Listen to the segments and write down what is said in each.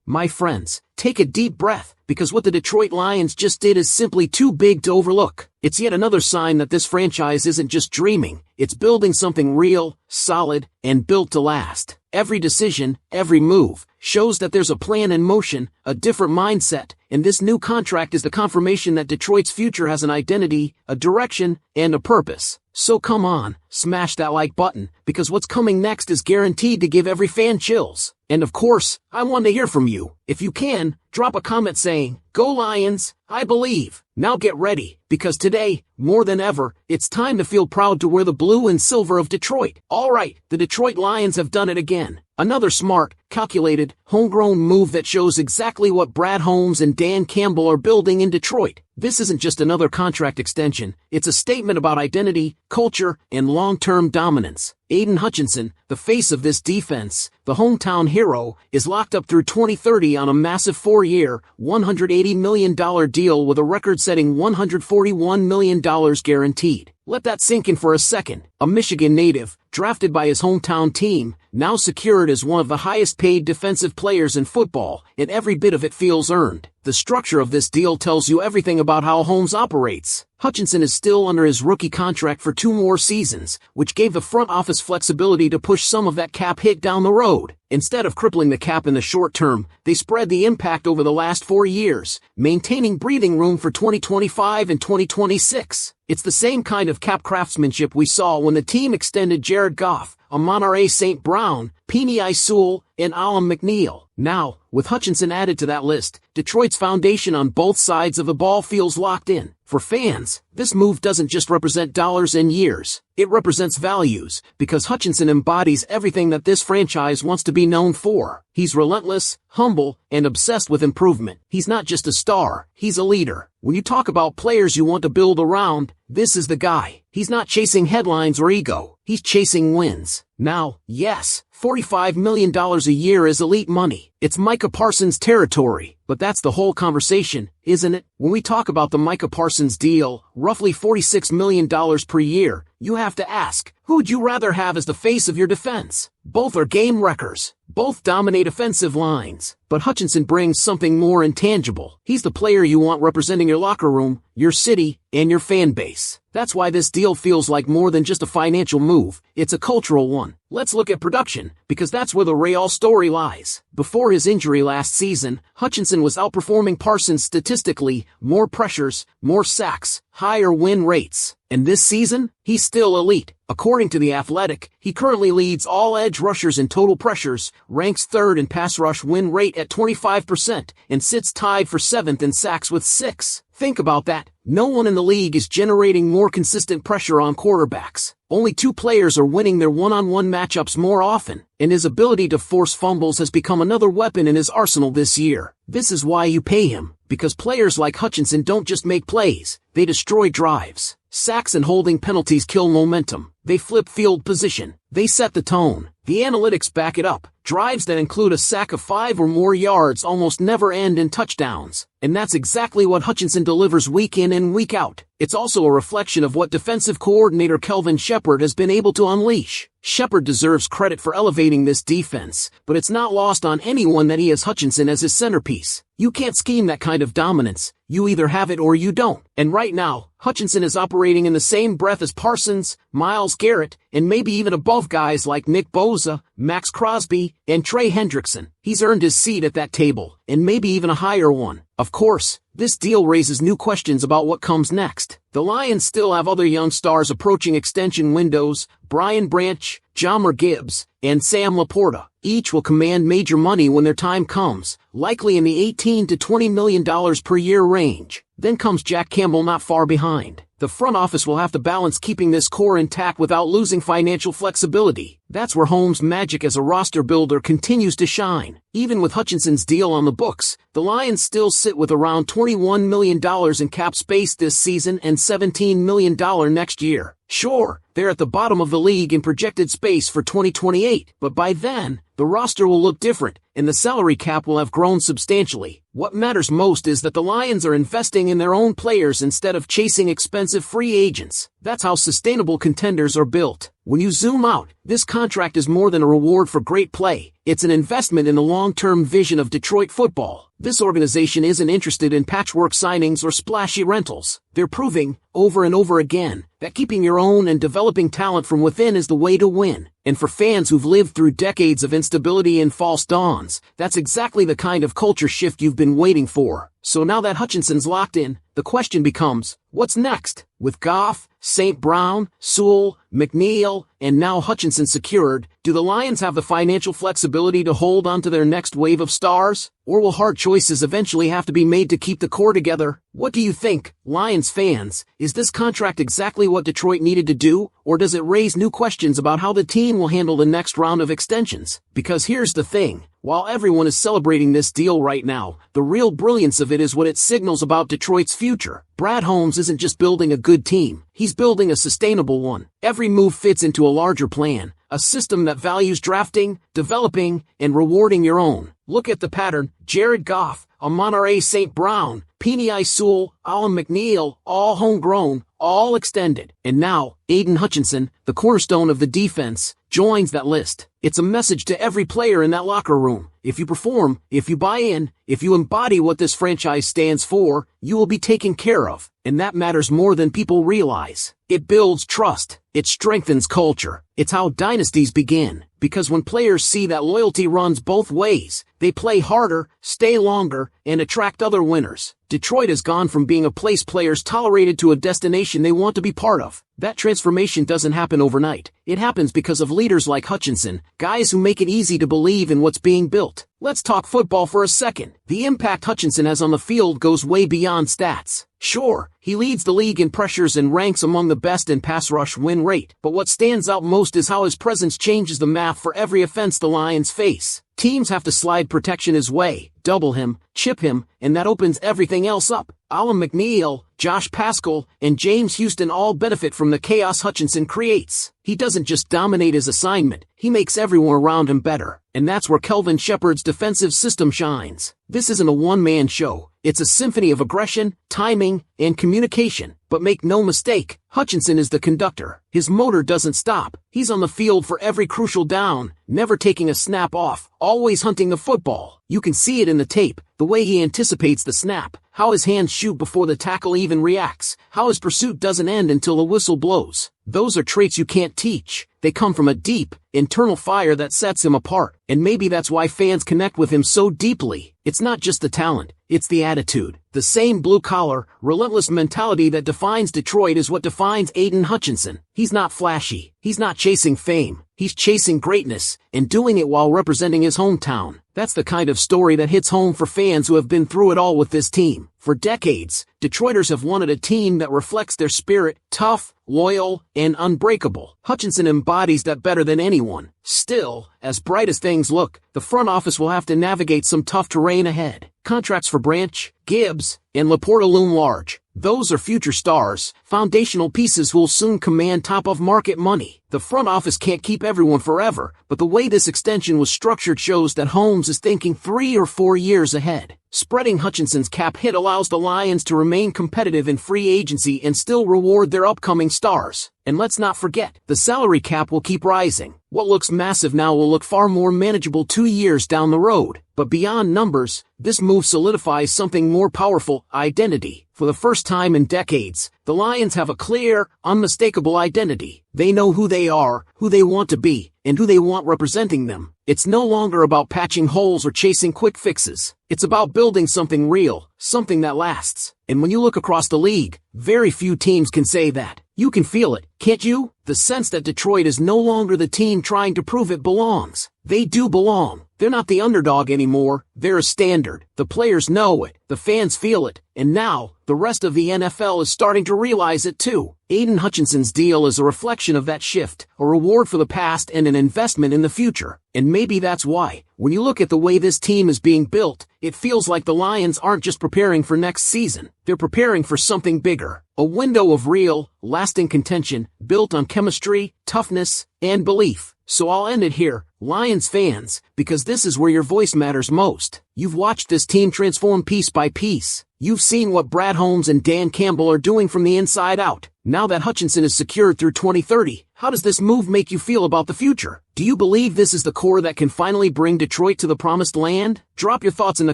My friends, take a deep breath, because what the Detroit Lions just did is simply too big to overlook. It's yet another sign that this franchise isn't just dreaming, it's building something real, solid, and built to last. Every decision, every move, shows that there's a plan in motion, a different mindset, and this new contract is the confirmation that Detroit's future has an identity, a direction, and a purpose. So come on, smash that like button, because what's coming next is guaranteed to give every fan chills. And of course, I want to hear from you. If you can, drop a comment saying, "Go Lions, I believe." Now get ready, because today, more than ever, it's time to feel proud to wear the blue and silver of Detroit. Alright, the Detroit Lions have done it again. Another smart, calculated, homegrown move that shows exactly what Brad Holmes and Dan Campbell are building in Detroit. This isn't just another contract extension, it's a statement about identity, culture, and long-term dominance. Aiden Hutchinson, the face of this defense, the hometown hero, is locked up through 2030 on a massive 4-year, $180 million deal with a record-setting $141 million guaranteed. Let that sink in for a second. A Michigan native, drafted by his hometown team, now secured as one of the highest-paid defensive players in football, and every bit of it feels earned. The structure of this deal tells you everything about how Holmes operates. Hutchinson is still under his rookie contract for 2 more seasons, which gave the front office flexibility to push some of that cap hit down the road. Instead of crippling the cap in the short term, they spread the impact over the last 4 years, maintaining breathing room for 2025 and 2026. It's the same kind of cap craftsmanship we saw when the team extended Jared Goff, Amon-Ra St. Brown, Penei Sewell, and Alam McNeil. Now, with Hutchinson added to that list, Detroit's foundation on both sides of the ball feels locked in. For fans, this move doesn't just represent dollars and years. It represents values, because Hutchinson embodies everything that this franchise wants to be known for. He's relentless, humble, and obsessed with improvement. He's not just a star, he's a leader. When you talk about players you want to build around, this is the guy. He's not chasing headlines or ego, he's chasing wins. Now, yes, $45 million a year is elite money. It's Micah Parsons territory, but that's the whole conversation, isn't it? When we talk about the Micah Parsons deal, roughly $46 million per year, you have to ask, who'd you rather have as the face of your defense? Both are game wreckers. Both dominate offensive lines. But Hutchinson brings something more intangible. He's the player you want representing your locker room, your city, and your fan base. That's why this deal feels like more than just a financial move. It's a cultural one. Let's look at production, because that's where the real story lies. Before his injury last season, Hutchinson was outperforming Parsons statistically, more pressures, more sacks, higher win rates. And this season, he's still elite. According to The Athletic, he currently leads all edge rushers in total pressures, ranks 3rd in pass rush win rate at 25%, and sits tied for 7th in sacks with 6. Think about that. No one in the league is generating more consistent pressure on quarterbacks. Only 2 players are winning their one-on-one matchups more often, and his ability to force fumbles has become another weapon in his arsenal this year. This is why you pay him, because players like Hutchinson don't just make plays, they destroy drives. Sacks and holding penalties kill momentum. They flip field position. They set the tone. The analytics back it up. Drives that include a sack of 5 or more yards almost never end in touchdowns. And that's exactly what Hutchinson delivers week in and week out. It's also a reflection of what defensive coordinator Kelvin Shepard has been able to unleash. Shepard deserves credit for elevating this defense, but it's not lost on anyone that he has Hutchinson as his centerpiece. You can't scheme that kind of dominance. You either have it or you don't. And right now, Hutchinson is operating in the same breath as Parsons, Myles Garrett, and maybe even above guys like Nick Bosa, Max Crosby, and Trey Hendrickson. He's earned his seat at that table, and maybe even a higher one. Of course, this deal raises new questions about what comes next. The Lions still have other young stars approaching extension windows: Brian Branch, Jahmyr Gibbs, and Sam Laporta. Each will command major money when their time comes, likely in the $18 to $20 million per year range. Then comes Jack Campbell not far behind. The front office will have to balance keeping this core intact without losing financial flexibility. That's where Holmes' magic as a roster builder continues to shine. Even with Hutchinson's deal on the books, the Lions still sit with around $21 million in cap space this season and $17 million next year. Sure, they're at the bottom of the league in projected space for 2028, but by then, the roster will look different, and the salary cap will have grown substantially. What matters most is that the Lions are investing in their own players instead of chasing expensive free agents. That's how sustainable contenders are built. When you zoom out, this contract is more than a reward for great play. It's an investment in the long-term vision of Detroit football. This organization isn't interested in patchwork signings or splashy rentals. They're proving, over and over again, that keeping your own and developing talent from within is the way to win. And for fans who've lived through decades of instability and false dawns, that's exactly the kind of culture shift you've been waiting for. So now that Hutchinson's locked in, the question becomes, what's next? With Goff, St. Brown, Sewell, McNeil, and now Hutchinson secured, do the Lions have the financial flexibility to hold on to their next wave of stars? Or will hard choices eventually have to be made to keep the core together? What do you think, Lions fans? Is this contract exactly what Detroit needed to do, or does it raise new questions about how the team will handle the next round of extensions? Because here's the thing. While everyone is celebrating this deal right now, the real brilliance of it is what it signals about Detroit's future. Brad Holmes isn't just building a good team, he's building a sustainable one. Every move fits into a larger plan, a system that values drafting, developing, and rewarding your own. Look at the pattern: Jared Goff, Amon-Ra St. Brown, Penei Sewell, Alan McNeil, all homegrown, all extended. And now, Aiden Hutchinson, the cornerstone of the defense, joins that list. It's a message to every player in that locker room. If you perform, if you buy in, if you embody what this franchise stands for, you will be taken care of. And that matters more than people realize. It builds trust. It strengthens culture. It's how dynasties begin. Because when players see that loyalty runs both ways, they play harder, stay longer, and attract other winners. Detroit has gone from being a place players tolerated to a destination they want to be part of. That transformation doesn't happen overnight. It happens because of leaders like Hutchinson, guys who make it easy to believe in what's being built. Let's talk football for a second. The impact Hutchinson has on the field goes way beyond stats. Sure, he leads the league in pressures and ranks among the best in pass rush win rate, but what stands out most is how his presence changes the math for every offense the Lions face. Teams have to slide protection his way, double him, chip him, and that opens everything else up. Alan McNeil, Josh Paschal, and James Houston all benefit from the chaos Hutchinson creates. He doesn't just dominate his assignment, he makes everyone around him better. And that's where Kelvin Shepard's defensive system shines. This isn't a one-man show. It's a symphony of aggression, timing, and communication. But make no mistake, Hutchinson is the conductor. His motor doesn't stop. He's on the field for every crucial down, never taking a snap off, always hunting the football. You can see it in the tape, the way he anticipates the snap, how his hands shoot before the tackle even reacts, how his pursuit doesn't end until the whistle blows. Those are traits you can't teach. They come from a deep, internal fire that sets him apart. And maybe that's why fans connect with him so deeply. It's not just the talent, it's the attitude. The same blue-collar, relentless mentality that defines Detroit is what defines Aiden Hutchinson. He's not flashy. He's not chasing fame. He's chasing greatness, and doing it while representing his hometown. That's the kind of story that hits home for fans who have been through it all with this team. For decades, Detroiters have wanted a team that reflects their spirit: tough, loyal, and unbreakable. Hutchinson embodies that better than anyone. Still, as bright as things look, the front office will have to navigate some tough terrain ahead. Contracts for Branch, Gibbs, and Laporta loom large. Those are future stars, foundational pieces who will soon command top-of-market money. The front office can't keep everyone forever, but the way this extension was structured shows that Holmes is thinking 3 or 4 years ahead. Spreading Hutchinson's cap hit allows the Lions to remain competitive in free agency and still reward their upcoming stars. And let's not forget, the salary cap will keep rising. What looks massive now will look far more manageable 2 years down the road. But beyond numbers, this move solidifies something more powerful: identity. For the first time in decades, the Lions have a clear, unmistakable identity. They know who they are, who they want to be, and who they want representing them. It's no longer about patching holes or chasing quick fixes. It's about building something real, something that lasts. And when you look across the league, very few teams can say that. You can feel it, can't you? The sense that Detroit is no longer the team trying to prove it belongs. They do belong. They're not the underdog anymore. They're a standard. The players know it. The fans feel it. And now, the rest of the NFL is starting to realize it too. Aiden Hutchinson's deal is a reflection of that shift, a reward for the past and an investment in the future. And maybe that's why, when you look at the way this team is being built, it feels like the Lions aren't just preparing for next season. They're preparing for something bigger. A window of real, lasting contention, built on chemistry, toughness, and belief. So I'll end it here, Lions fans, because this is where your voice matters most. You've watched this team transform piece by piece. You've seen what Brad Holmes and Dan Campbell are doing from the inside out. Now that Hutchinson is secured through 2030, how does this move make you feel about the future? Do you believe this is the core that can finally bring Detroit to the promised land? Drop your thoughts in the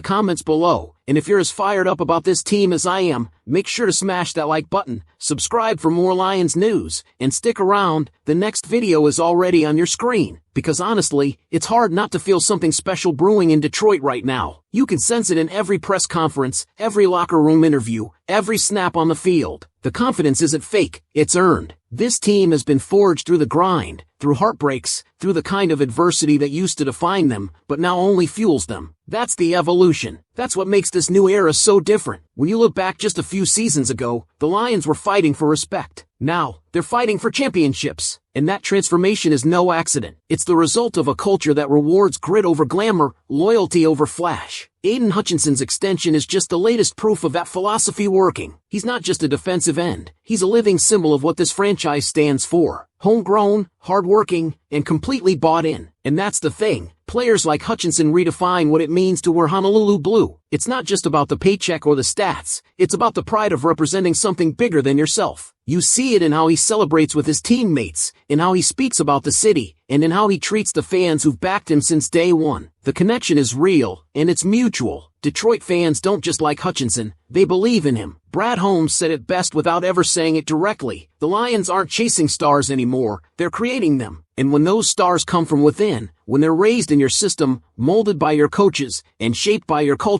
comments below, and if you're as fired up about this team as I am, make sure to smash that like button, subscribe for more Lions news, and stick around. The next video is already on your screen, because honestly, it's hard not to feel something special brewing in Detroit right now. You can sense it in every press conference, every locker room interview, every snap on the field. The confidence isn't fake, it's earned. This team has been forged through the grind, through heartbreaks, through the kind of adversity that used to define them, but now only fuels them. That's the evolution. That's what makes this new era so different. When you look back just a few seasons ago, the Lions were fighting for respect. Now, they're fighting for championships. And that transformation is no accident. It's the result of a culture that rewards grit over glamour, loyalty over flash. Aiden Hutchinson's extension is just the latest proof of that philosophy working. He's not just a defensive end. He's a living symbol of what this franchise stands for. Homegrown, hardworking, and completely bought in. And that's the thing. Players like Hutchinson redefine what it means to wear Honolulu blue. It's not just about the paycheck or the stats. It's about the pride of representing something bigger than yourself. You see it in how he celebrates with his teammates, in how he speaks about the city, and in how he treats the fans who've backed him since day one. The connection is real, and it's mutual. Detroit fans don't just like Hutchinson, they believe in him. Brad Holmes said it best without ever saying it directly. The Lions aren't chasing stars anymore, they're creating them. And when those stars come from within, when they're raised in your system, molded by your coaches, and shaped by your culture,